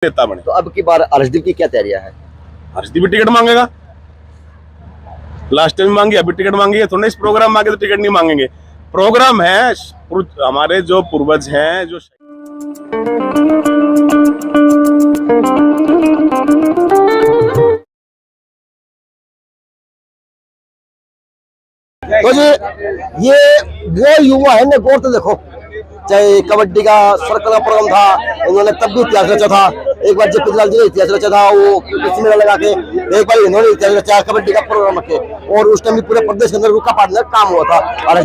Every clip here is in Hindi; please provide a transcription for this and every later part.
नेता बने। तो अब की बार अर्शदीप की क्या तैयारियां है? अर्शदीप भी टिकट मांगेगा, लास्ट टाइम मांगी, अभी टिकट मांगी है। थोड़ा इस प्रोग्राम मांगे तो टिकट नहीं मांगेंगे। प्रोग्राम है, हमारे जो पूर्वज हैं, जो तो ये वो युवा है ना, गौर तो देखो, चाहे कबड्डी का सर्कल का प्रोग्राम था, उन्होंने तब भी इतिहास रचा था। एक बार जब पिछला जी इतिहास रचा था, वो किसी मेला लगा के एक बार इन्होंने इतिहास रचा, कबड्डी का प्रोग्राम रखे, और उस टाइम भी पूरे प्रदेश के अंदर रुका पाटने का काम हुआ था। और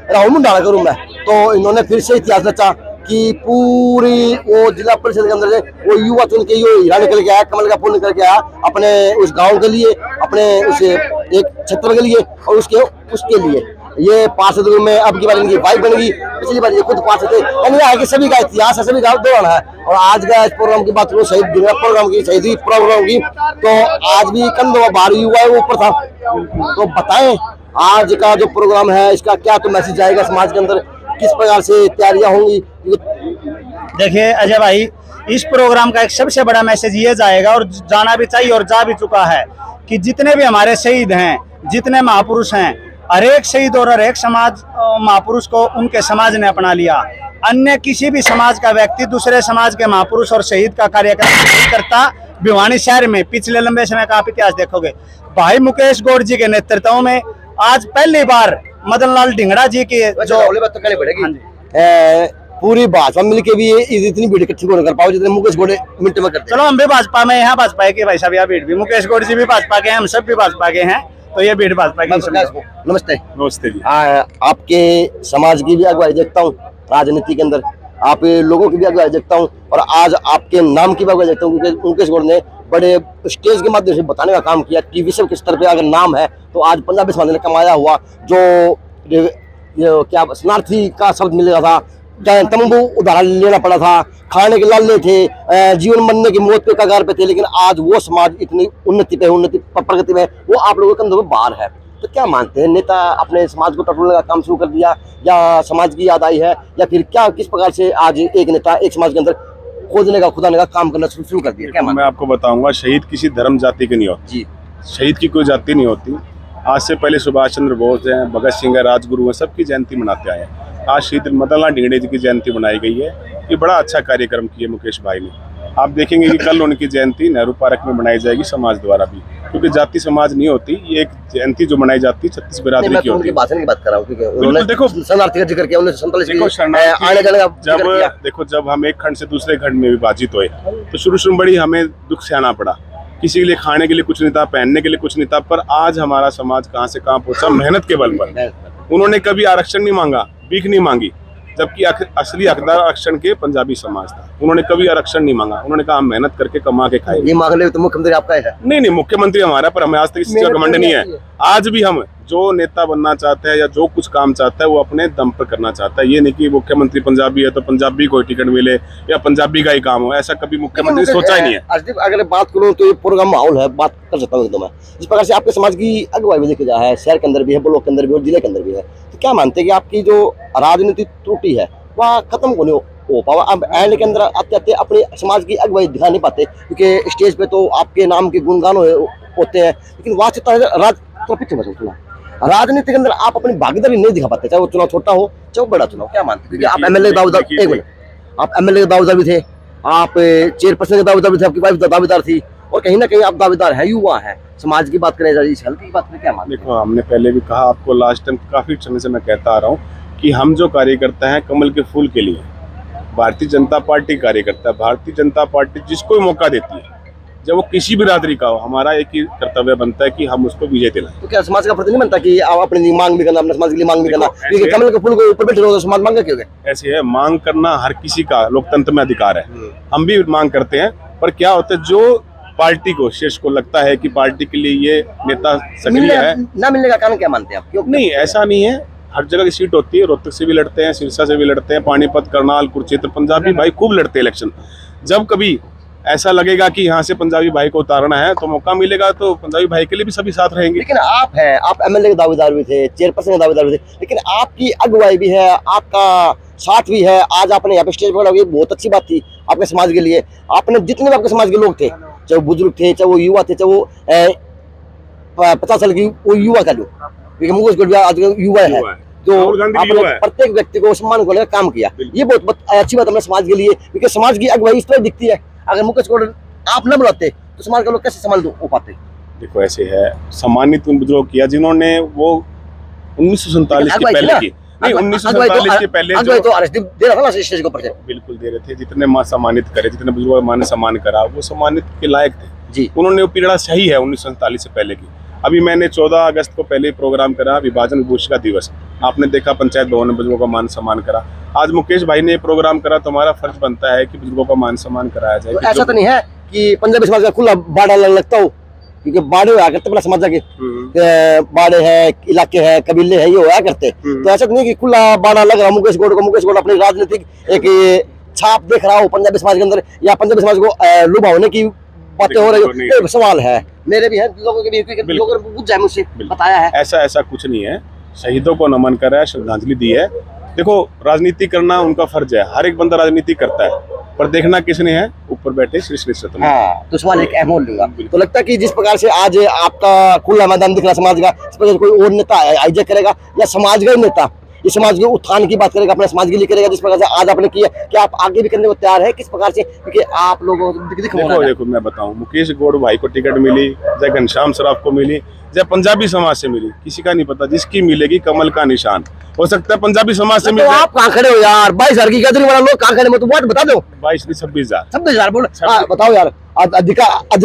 राहुल मुंडाला के रूम में तो इन्होंने फिर से इतिहास रचा कि पूरी वो जिला परिषद के अंदर से वो युवा चुन के यो हीरा निकल के आया, कमल का फूल निकल के आया अपने उस गांव के लिए, अपने उस एक क्षेत्र के लिए, और उसके लिए ये पार्षद में अब की बार इनकी वाइफ बनेगी। पिछली बार ये खुद पार्षद थे। यानी आगे सभी का इतिहास है, सभी का दौरान है। और आज का इस प्रोग्राम की बात करो, शहीद प्रोग्राम की, शहीदी प्रोग्राम की, तो आज भी कंधों बाहर युवा है वो ऊपर था। तो बताएं आज का जो प्रोग्राम है इसका क्या तो मैसेज आएगा समाज के अंदर, किस प्रकार से तैयारियां होंगी? देखिए अजय भाई, इस प्रोग्राम का एक सबसे बड़ा मैसेज ये जाएगा, और जाना भी चाहिए और जा भी चुका है, कि जितने भी हमारे शहीद हैं, जितने महापुरुष हैं, हर एक शहीद और हर एक समाज महापुरुष को उनके समाज ने अपना लिया। अन्य किसी भी समाज का व्यक्ति दूसरे समाज के महापुरुष और शहीद का कार्यक्रम नहीं करता। भिवानी शहर में पिछले लंबे समय का आप इतिहास देखोगे, भाई मुकेश गौड़ जी के नेतृत्व में आज पहली बार मदन लाल ढिंगड़ा जी की जो तो कहनी पड़ेगी, पूरी भाजपा मिलके भी इतनी भीड़ इकट्ठी कर पाओ जितने मुकेश गौड़ मिनट में करते। चलो हम भी भाजपा में हैं, भाजपा के भाई साहब, यहाँ भीड़ भी मुकेश गौड़ जी भी भाजपा के हैं, हम सब भी भाजपा के हैं, तो ये भीड़ भाजपा की। नमस्ते। नमस्ते जी। आपके समाज की भी अगुवाई देखता हूँ राजनीति के अंदर, आप लोगों की भी अगुवाई देखता हूँ, और आज आपके नाम की भी अगुवाई देखता हूँ, क्योंकि मुकेश गौड़ ने बड़े स्टेज के माध्यम से बताने का काम किया कि विश्व के स्तर पे अगर नाम है तो आज पंजाबी समाज ने कमाया हुआ जो क्या शरणार्थी का शब्द मिल रहा था, तंबू उदाहरण लेना पड़ा था, खाने के लाले थे, जीवन मरने की मौत के कगार पे थे, लेकिन आज वो समाज इतनी उन्नति प्रगति में वो आप लोगों के अंदर बाहर है। तो क्या मानते हैं, नेता अपने समाज को टटोलने का काम शुरू कर दिया, या समाज की याद आई है, या फिर क्या, किस प्रकार से आज एक नेता एक समाज के अंदर खोजने का खुदाने का काम करना शुरू कर दिया? क्या मैं आपको बताऊंगा, शहीद किसी धर्म जाति की नहीं होती जी। शहीद की कोई जाति नहीं होती। आज से पहले सुभाष चंद्र बोस हैं, भगत सिंह है, राजगुरु हैं, सबकी जयंती मनाते आए हैं। आज शहीद मदन लाल ढिंगड़े जी की जयंती मनाई गई है। ये बड़ा अच्छा कार्यक्रम किया मुकेश भाई ने। आप देखेंगे कि कल उनकी जयंती नेहरू पार्क में मनाई जाएगी समाज द्वारा भी, क्योंकि जाति समाज नहीं होती। ये एक जयंती जो मनाई जाती है 36 बिरादरी की होती है। भाषण की बात कर रहा हूँ, देखो शरणार्थी का जिक्र किया, देखो जब हम एक खंड से दूसरे खंड में विभाजित हुए तो शुरू बड़ी हमें दुख सहना पड़ा। किसी के लिए खाने के लिए कुछ नहीं था, पहनने के लिए कुछ नहीं था, पर आज हमारा समाज कहाँ से कहाँ पहुंचा, मेहनत के बल पर। उन्होंने कभी आरक्षण नहीं मांगा, भीख नहीं मांगी, जबकि असली हकदार आरक्षण के पंजाबी समाज था। उन्होंने कभी आरक्षण नहीं मांगा, उन्होंने कहा हम मेहनत करके कमा के खाएंगे। ये मांग ले तो मुख्यमंत्री आपका है? नहीं, मुख्यमंत्री हमारा, पर हमें आज तक किसी का घमंड नहीं है। आज भी हम जो नेता बनना चाहते हैं या जो कुछ काम चाहता है वो अपने दम पर करना चाहता है। ये नहीं कि मुख्यमंत्री पंजाबी है तो पंजाबी को टिकट मिले या पंजाबी का ही काम हो, ऐसा कभी मुख्यमंत्री सोचा ही नहीं है। अगर बात करूँ तो ये प्रोग्राम माहौल है, बात कर सकता हूँ एकदम मैं। जिस प्रकार से आपके समाज की अगुवाई भी देखा जाए, शहर के अंदर भी है, ब्लॉक के अंदर भी और जिले के अंदर भी है, तो क्या मानते हैं कि आपकी जो राजनीतिक त्रुटि है वह खत्म होने हो पावा? अब एंड के अंदर आते आते अपने समाज की अगुवाई दिखा नहीं पाते, क्योंकि स्टेज पे तो आपके नाम के गुणगान होते हैं, लेकिन वास्तविकता राजनीति के अंदर आप अपनी भागीदारी नहीं दिखा पाते, चाहे वो चुनाव छोटा हो चाहे वो बड़ा चुनाव। क्या मानते हैं? आप एमएलए दावेदार, एक मिनट, आप एमएलए के दावेदार भी थे, आप चेयरपर्सन के दावेदार भी थे, आपकी वाइफ दावेदार थी, और कहीं ना कहीं आप दावेदार है, युवा है। समाज की बात करें, इस हल की बात में क्या मानते? देखो, हमने पहले भी कहा आपको, लास्ट टाइम काफी समय से मैं कहता आ रहा हूँ कि हम जो कार्यकर्ता हैं कमल के फूल के लिए, भारतीय जनता पार्टी कार्यकर्ता। भारतीय जनता पार्टी जिसको भी मौका देती है, जब वो किसी भी बिरादरी का हो, हमारा एक ही कर्तव्य बनता है कि हम उसको विजय दिलाएं। तो क्या समाज का प्रति नहीं बनता कि आप अपने लिए मांग भी करना, अपने समाज के लिए मांग भी करना? क्योंकि कमल के फूल को ऊपर बैठे रहो, समाज मांगे क्यों? ऐसे है, मांग करना हर किसी का लोकतंत्र में अधिकार है, हम भी मांग करते हैं। पर क्या होता है, जो पार्टी को शीर्ष को लगता है कि पार्टी के लिए ये नेता सक्रिय है, ना मिलने का कारण क्या मानते हैं आप? क्यों? नहीं, ऐसा नहीं है, हर जगह की सीट होती है। रोहतक से भी लड़ते हैं, सिरसा से भी लड़ते हैं, पानीपत, करनाल, कुरुक्षेत्र, पंजाबी भाई खूब लड़ते हैं इलेक्शन। जब कभी ऐसा लगेगा कि यहाँ से पंजाबी भाई को उतारना है तो मौका मिलेगा तो पंजाबी भाई के लिए भी सभी साथ रहेंगे। लेकिन आप एमएलए के दावेदार भी थे, चेयरपर्सन के दावेदार भी थे, लेकिन आपकी अगुवाई भी है, आपका साथ भी है। आज आपने यहाँ पे स्टेज पर बहुत अच्छी बात थी आपके समाज के लिए। आपने जितने भी आपके समाज के लोग थे, चाहे वो बुजुर्ग थे, चाहे वो युवा थे, चाहे वो 50 साल की वो युवा का लोग, क्योंकि मुकेश गोडबोले आज युवा है, जो आपने प्रत्येक व्यक्ति को सम्मान को लेकर काम किया। ये बहुत अच्छी बात है समाज के लिए, क्योंकि समाज की अगुवाई इस तरह दिखती है। अगर मुकेश गोडबोले आप न बुलाते तो समाज के लोग कैसे सम्मान हो पाते? देखो ऐसे है, सम्मानित उन बुजुर्गों किया जिन्होंने वो 1947 के पहले की, नहीं 1947 के पहले जो तो अर्शदीप दे रहा था ना स्टेज के ऊपर से, बिल्कुल दे रहे थे। जितने मां सम्मानित करे, जितने बुजुर्गों मां ने सम्मान करा, वो सम्मानित के लायक थे जी। उन्होंने वो पीड़ा सही है 1947 से पहले की। अभी मैंने 14 अगस्त को पहले प्रोग्राम करा विभाजन विभूषिका दिवस, आपने देखा पंचायत भवन में बुजुर्गों का मान सम्मान करा। आज मुकेश भाई ने प्रोग्राम करा तो हमारा फर्ज बनता है कि बुजुर्गों का मान सम्मान कराया जाए। तो ऐसा तो नहीं है कि पंजाबी समाज का खुला बाड़ा लगता हो, क्योंकि बाड़े होया करते बड़ा समाज के बाड़े है, इलाके है, कबीले है, ये होया करते। तो ऐसा तो नहीं कि खुला बाड़ा लग रहा मुकेश गोड अपनी राजनीतिक एक छाप देख रहा हो पंजाबी समाज के अंदर, या पंजाबी समाज को लुभाने की बातें हो रही हो। सवाल है मेरे भी है, लोगों के भी, लोगों ने पूछ जाए मुझसे, बताया है। ऐसा कुछ नहीं है, शहीदों को नमन करा है, श्रद्धांजलि दी है। देखो राजनीति करना उनका फर्ज है, हर एक बंदा राजनीति करता है, पर देखना किसने है, ऊपर बैठे श्री श्री सतम। हाँ, तो सवाल एक अहम हो लूंगा। तो लगता है कि जिस प्रकार से आज आपका खुला मैदान दिख रहा समाज का, इस प्रकार कोई और नेता हाईजैक करेगा, या समाज का ही नेता इस समाज के उत्थान की बात करेगा, अपने समाज के लिए करेगा, जिस प्रकार से आज आपने किया, कि आप आगे भी करने को तैयार है किस प्रकार से? क्योंकि आप लोगों देखो मैं बताऊं, मुकेश गोड भाई को टिकट मिली, चाहे घनश्याम सराफ को मिली, चाहे पंजाबी समाज से मिली, किसी का नहीं पता, जिसकी मिलेगी कमल का निशान। हो सकता है पंजाबी समाज से मिले। आप कहाँ खड़े हो यार? 22,000 की गदरी वाला लोग कहाँ खड़े? मैं तो वोट बता दो। 22 नहीं 26,000। 26,000 वोट बताओ यार, अधिक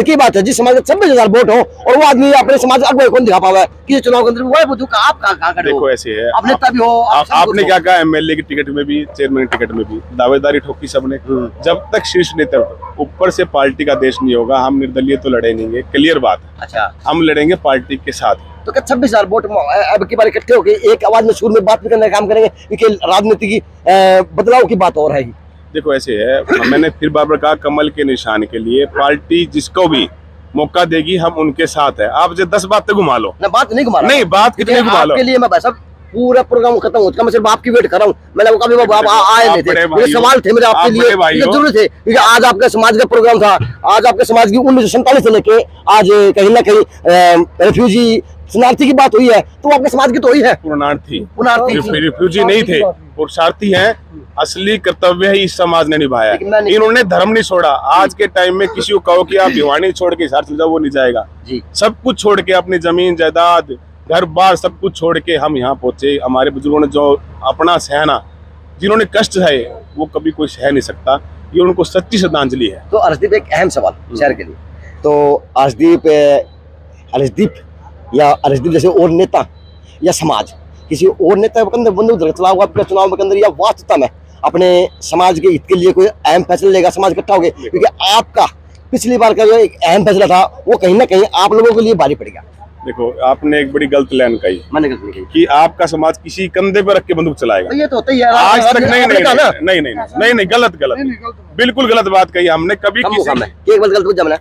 की बात है। जिस समाज में 26,000 वोट हो और वो आदमी अपने समाज अगुवाई कौन दिखा पावा है कि चुनाव के अंदर वो बुझू का? आप कहाँ खड़े हो? देखो ऐसे है, आप नेता भी हो, आपने क्या कहा, एमएलए की टिकट में भी, चेयरमैन की टिकट में भी दावेदारी ठोकी सबने। जब तक शीर्ष नेतृत्व ऊपर से पार्टी का देश नहीं होगा, हम निर्दलीय तो लड़ेंगे, क्लियर बात है। अच्छा, हम लड़ेंगे पार्टी के साथ। तो क्या 26,000 वोट अब की बार इकट्ठे होकर एक आवाज में सुर में बात भी करने का काम करेंगे? क्योंकि राजनीति की बदलाव की बात और है ही। देखो ऐसे है, मैंने फिर बार कहा, कमल के निशान के लिए पार्टी जिसको भी मौका देगी हम उनके साथ है। आप जो 10 बातें घुमा लो ना, बात नहीं घुमा, नहीं बात कितनी घुमा लो, आपके लिए मैं भाई साहब पूरा प्रोग्राम खत्म हो चुका, मैं सिर्फ आपकी वेट कर रहा हूँ। मैंने कभी आप आए नहीं थे, मेरे सवाल थे मेरे आपके लिए जरूरी थे, क्योंकि आज आपके समाज का प्रोग्राम था। आज आपके समाज की 1947 से लेके आज कहीं ना कहीं रेफ्यूजी शरणार्थी की बात हुई है, तो आपके समाज की तो हुई है। पुनरार्थी रिफ्यूजी नहीं थे, पुरुषार्थी हैं। असली कर्तव्य है इस समाज ने निभाया। इन्होंने धर्म नहीं छोड़ा। आज के टाइम में किसी को कहो कि आप भिवानी छोड़ के हिसार चल जाओ, वो नहीं जाएगा। सब कुछ छोड़ के, अपनी जमीन जायदाद घर बार सब कुछ छोड़ के हम यहाँ पहुंचे। हमारे बुजुर्गों ने जो अपना सहना, जिन्होंने कष्ट है वो कभी कोई सह नहीं सकता, ये उनको सच्ची श्रद्धांजलि है। तो अर्शदीप एक अहम सवाल शहर के लिए, तो अर्शदीप जैसे और नेता या समाज किसी और नेता बंदूक चलाओ आपके चुनाव के अंदर, या वास्तवता में अपने समाज के हित के लिए कोई अहम फैसला लेगा, समाज इकट्ठा हो गए? क्योंकि आपका पिछली बार का जो एक अहम फैसला था वो कहीं ना कहीं आप लोगों के लिए भारी पड़ेगा। देखो आपने एक बड़ी गलत लाइन कही, मैंने गलत नहीं कही कि आपका समाज किसी कंधे पे रख के बंदूक चलाएगा। तो ये तो होता ही है आज तक। नहीं, गलत बिल्कुल गलत बात कही हमने। कभी किसी एक बात गलत पूछा मैंने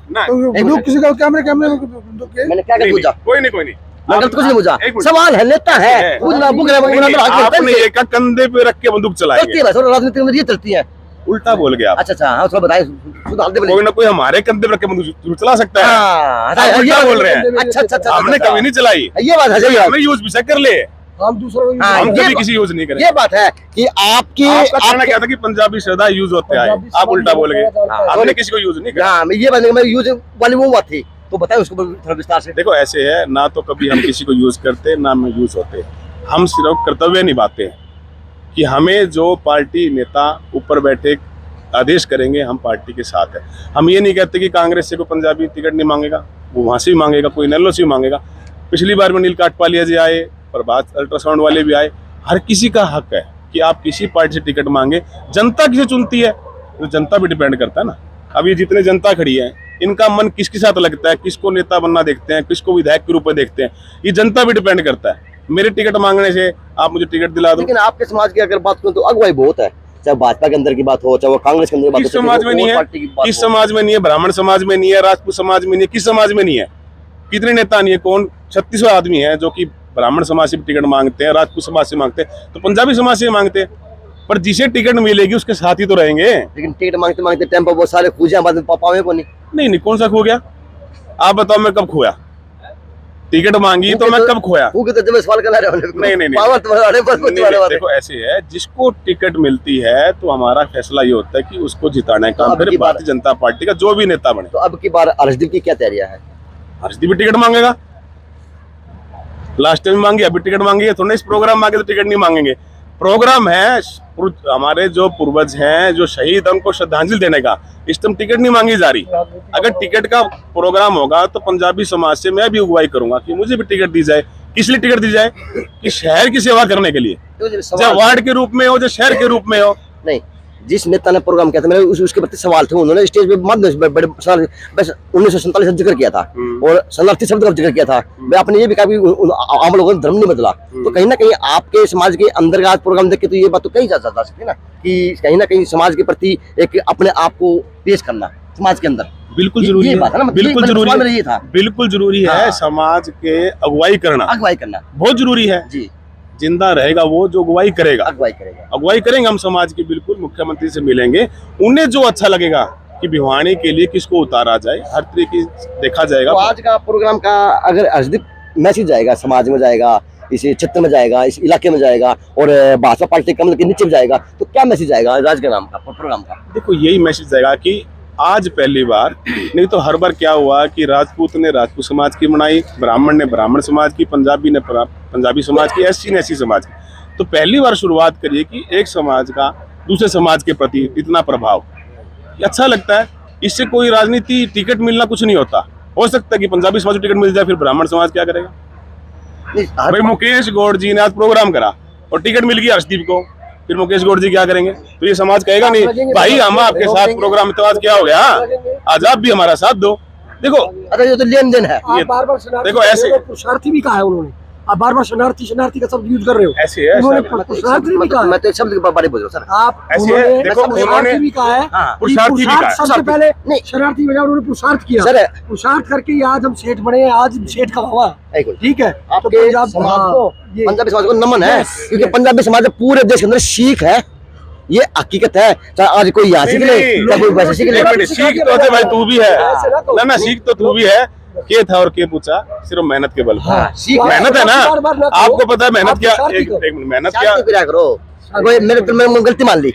क्या गलत पूछा? कोई नहीं गलत कुछ नहीं पूछा, सवाल है, नेता है, आपने ये कहा कंधे पे रख के बंदूक चलाएंगे। राजनीति में ये चलती है। उल्टा बोल गया। अच्छा, हाँ थोड़ा बताइए, कोई ना कोई हमारे कंधे पे रख के बंदूक चला सकता है। उल्टा बोल रहे हैं। अच्छा, हमने कभी नहीं चलाई। ये बात है, हमें यूज भी कर ले, हम कभी किसी यूज नहीं करें। ये बात है कि आपका कहना क्या था कि पंजाबी श्रद्धा यूज होते हैं, आप उल्टा बोल गए। हमने किसी को यूज नहीं किया। ये बात मैं यूज वाली वो बात थी, तो बताएं उसको थोड़ा विस्तार से। देखो ऐसे है, ना तो कभी हम किसी को यूज करते, ना हम यूज होते। हम सिर्फ कर्तव्य निभाते हैं कि हमें जो पार्टी नेता ऊपर बैठे आदेश करेंगे, हम पार्टी के साथ है। हम ये नहीं कहते कि कांग्रेस से कोई पंजाबी टिकट नहीं मांगेगा, वो वहां से भी मांगेगा, कोई नल्लो से भी मांगेगा। पिछली बार में नील काटपालिया जी आए, प्रभात अल्ट्रासाउंड वाले भी आए। हर किसी का हक है कि आप किसी पार्टी से टिकट मांगे। जनता किसे चुनती है तो जनता भी डिपेंड करता है ना। अब ये जितने जनता खड़ी है, इनका मन किसके साथ लगता है, किसको नेता बनना देखते हैं, किसको विधायक के रूप में देखते हैं, ये जनता भी डिपेंड करता है। मेरे टिकट मांगने से आप मुझे टिकट दिला दो। लेकिन आपके समाज की अगर बात करूं तो अगुवाई बहुत है, चाहे भाजपा के अंदर की बात हो, चाहे वो कांग्रेस के अंदर की बात हो, किस समाज में नहीं है, किस समाज में नहीं है, ब्राह्मण समाज में नहीं है, राजपूत समाज में नहीं है, किस समाज में नहीं है? कितने नेता नहीं है? कौन 36 आदमी है जो कि ब्राह्मण समाज से टिकट मांगते हैं, राजपूत समाज से मांगते हैं, तो पंजाबी समाज से मांगते हैं। पर जिसे टिकट मिलेगी उसके साथ ही तो रहेंगे। लेकिन टिकट मांगते मांगते टाइम पर वो सारे खूजा बाद में पावे को नहीं। नहीं, कौन सा खो गया? आप बताओ, मैं कब खोया? टिकट मांगी तो मैं कब खोया? जब सवाल कर रहे हो। नहीं, देखो ऐसे है, जिसको टिकट मिलती है तो हमारा फैसला ये होता है कि उसको जिताने का काम करे भारतीय जनता पार्टी का जो भी नेता बने। तो अब की बार हर्षदीप की क्या तैयारियां है? हर्षदीप भी टिकट मांगेगा, लास्ट टाइम मांगी, अभी टिकट मांगी, थोड़ा इस प्रोग्राम मांगे तो टिकट नहीं मांगेंगे। प्रोग्राम है हमारे जो पूर्वज हैं, जो शहीद हैं, उनको श्रद्धांजलि देने का, इस टाइम टिकट नहीं मांगी जा रही। अगर टिकट का प्रोग्राम होगा तो पंजाबी समाज से मैं भी अगुवाई करूंगा कि मुझे भी टिकट दी जाए। किस लिए टिकट दी जाए? कि शहर की सेवा करने के लिए, चाहे वार्ड के रूप में हो, चाहे शहर के रूप में हो। नहीं, जिस नेता ने प्रोग्राम किया था, मेरे उसके प्रति सवाल थे। उन्होंने स्टेज पे बड़े 1947 का जिक्र किया था और शरणार्थी शब्द का जिक्र किया था। मैं आपने ये भी कहा कि आम लोगों ने धर्म नहीं बदला। तो कहीं ना कहीं आपके समाज के अंदर का प्रोग्राम देख के तो ये बात तो कही जा सकती है ना कि कहीं ना कहीं समाज के प्रति एक अपने आप को पेश करना समाज के अंदर बिल्कुल जरूरी है, बिल्कुल जरूरी है, ये था बिल्कुल जरूरी है। समाज के अगुवाई करना बहुत जरूरी है जी। जिंदा रहेगा वो जो अगुवाई करेगा, अगुवाई करेंगे हम समाज की। बिल्कुल मुख्यमंत्री से मिलेंगे, उन्हें जो अच्छा लगेगा कि भिवानी के लिए किसको उतारा जाए, हर तरीके देखा जाएगा। तो आज का प्रोग्राम का अगर हर्षदीप मैसेज जाएगा, समाज में जाएगा, इस क्षेत्र में जाएगा, इस इलाके में जाएगा और भाजपा पार्टी कमल के नीचे जाएगा, तो क्या मैसेज आएगा राज्य के नाम का प्रोग्राम का? देखो यही मैसेज जाएगा कि आज पहली बार, नहीं तो हर बार क्या हुआ कि राजपूत ने राजपूत समाज की मनाई, ब्राह्मण ने ब्राह्मण समाज की, पंजाबी ने पंजाबी समाज की, एससी ने एससी समाज की। तो पहली बार शुरुआत करिए कि एक समाज का दूसरे समाज के प्रति इतना प्रभाव, अच्छा लगता है। इससे कोई राजनीति टिकट मिलना कुछ नहीं होता। हो सकता है कि पंजाबी समाज को टिकट मिल जाए, फिर ब्राह्मण समाज क्या करेगा? भाई मुकेश गौड़ जी ने आज प्रोग्राम करा और टिकट मिल गई हर्षदीप को, फिर मुकेश गौड़ जी क्या करेंगे? तो ये समाज कहेगा नहीं भाई हम आपके साथ प्रोग्राम, तो आज क्या हो गया, आज आप भी हमारा साथ दो। देखो अरे ये तो लेन देन है। देखो ऐसे पुरुषार्थी भी कहा है उन्होंने, आप बार बार शरणार्थी का शब्द यूज कर रहे हो। ऐसे है, पुरुषार्थी भी कहा है। मैं तो एक शब्द के बारे में बोल रहा हूँ सर। आप ऐसे है, देखो उन्होंने भी कहा है, पुरुषार्थी भी कहा है। सबसे पहले शरणार्थी बजाय उन्होंने पुरुषार्थ किया सर। पुरुषार्थ करके ही आज हम सेठ बने हैं, आज सेठ का हुआ। ठीक है, आपके समाज को, पंजाबी समाज को नमन है, क्योंकि पंजाबी समाज पूरे देश के अंदर सीख है, ये हकीकत है। चाहे आज कोई यहाँ सीख ले, चाहे कोई वैसे सीख ले। सीख तो भाई तू भी है ना, सीख तो तू भी है। के था और के पूछा, सिर्फ मेहनत के बल पर। मेहनत है ना, आपको पता है मेहनत क्या, मेहनत क्या करो। मेरे गलती मान ली,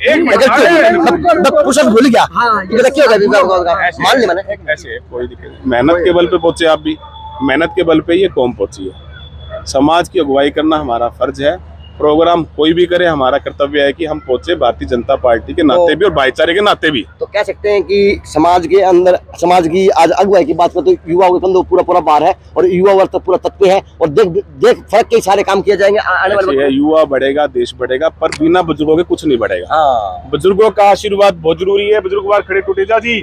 पुशअप भूल गया, मान ली मैंने। ऐसे कोई दिक्कत, मेहनत के बल पे पहुंचे आप भी, मेहनत के बल पे ये कौम पहुंची है। समाज की अगुवाई करना हमारा फर्ज है। प्रोग्राम कोई भी करे, हमारा कर्तव्य है कि हम पहुंचे भारतीय जनता पार्टी के नाते भी और भाईचारे के नाते भी। तो कह सकते हैं कि समाज के अंदर, समाज की आज अगुवाई की बात करें तो युवा पूरा बार है और युवा वर्ग पूरा तत्व है और देख फर्क के सारे काम किए जाएंगे आने वाले। युवा बढ़ेगा, देश बढ़ेगा, पर बिना बुजुर्गों के कुछ नहीं बढ़ेगा। बुजुर्गों का आशीर्वाद बहुत जरूरी है। बुजुर्ग बार खड़े, टूटेजा जी,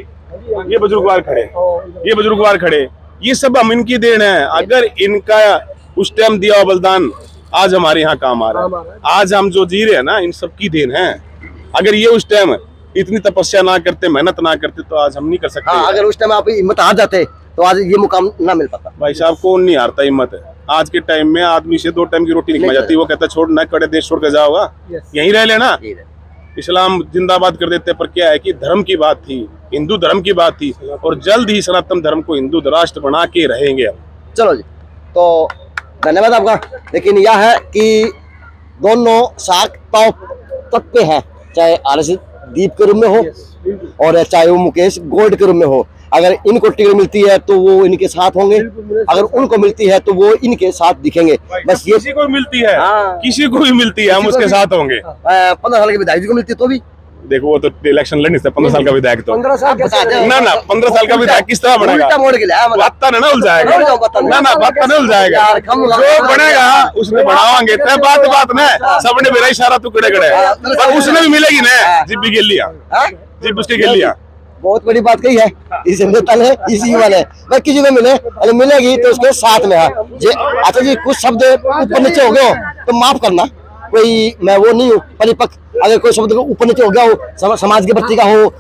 ये बुजुर्ग बार खड़े, ये बुजुर्ग बार खड़े, ये सब हम इनकी देन है। अगर इनका उस टाइम दिया बलिदान आज हमारे यहाँ काम आ रहा है। आज हम जो जी रहे हैं ना, इन सब की देन है। अगर ये उस टाइम इतनी तपस्या ना करते, मेहनत ना करते, तो आज हम नहीं कर सकते। अगर उस टाइम आप हिम्मत हार जाते तो आज ये मुकाम ना मिल पाता। भाई साहब कौन नहीं हारता हिम्मत है। आज के टाइम में आदमी से 2 टाइम की रोटी निकल जाती है, वो कहता है छोड़ ना कड़े देश छोड़ के जाओगा, यहीं रह लेना। इस्लाम जिंदाबाद कर देते, पर क्या है कि धर्म की बात थी, हिंदू धर्म की बात थी, और जल्द ही सनातन धर्म को हिंदू राष्ट्र बना के रहेंगे हम। चलो जी, तो धन्यवाद आपका। लेकिन यह है कि दोनों साख तत्व हैं, चाहे हर्षदीप के रूप में हो और चाहे वो मुकेश गौड़ के रूप में हो। अगर इनको टिकट मिलती है तो वो इनके साथ होंगे, अगर उनको मिलती है तो वो इनके साथ दिखेंगे। बस ये किसी को मिलती है, किसी को भी मिलती है, हम उसके साथ होंगे। 15 साल के विधायक जी को मिलती है तो भी देखो, वो तो इलेक्शन लड़ नहीं सकता 15 साल का विधायक। तो 15 साल ना 15 साल का विधायक किस तरह बनेगा? बात ना उलझाएगा, ना बात ना उलझाएगा। जो बनेगा उसने बढ़ावांगे, तय बात ना सबने मेरा इशारा तू कड़े पर उसने भी मिलेगी ना, जिप भी गिर लिया, जिप उसके गिर लिया। बहुत बड़ी बात कही है इस नेता ने, इस युवा ने। भाई किसी को मिले, अगर मिलेगी तो उसके साथ में है। अच्छा जी, कुछ शब्द ऊपर नीचे हो गए हो तो माफ करना, कोई मैं वो नहीं हूँ परिपक्व। अगर कोई शब्द ऊपर नीचे हो गया हो, समाज के प्रति का हो,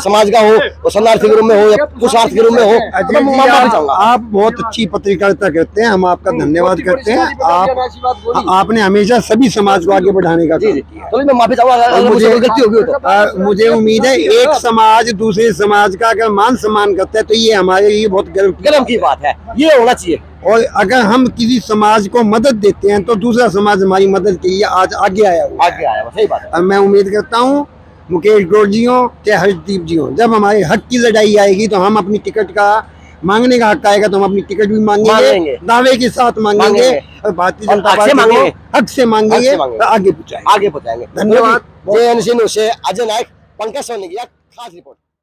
समाज का हो, और शरणार्थी के रूप में हो या पुरुषार्थी के रूप में हो, तो मैं माफी चाहूंगा। आप बहुत अच्छी पत्रकारिता करते हैं, हम आपका धन्यवाद करते हैं। आपने हमेशा सभी समाज को आगे बढ़ाने का काम किया। तो मैं माफी चाहूंगा अगर मुझे कोई गलती होगी तो। मुझे उम्मीद है एक समाज दूसरे समाज का अगर मान सम्मान करता है तो ये हमारे लिए बहुत गर्व की बात है, ये होना चाहिए। और अगर हम किसी समाज को मदद देते हैं तो दूसरा समाज हमारी मदद के लिए आज आगे आया हुआ है। सही बात है। मैं उम्मीद करता हूँ मुकेश गौड़ जी हो चाहे हर्षदीप जी हो, जब हमारे हक की लड़ाई आएगी तो हम अपनी टिकट का मांगने का हक आएगा तो हम अपनी टिकट भी मांगेंगे, दावे के साथ मांगेंगे और भारतीय जनता पार्टी को हक से मांगेंगे तो आगे पहुंचाएंगे। धन्यवाद। जय हिंद से अजय नायक, पंकज सोनी की खास रिपोर्ट।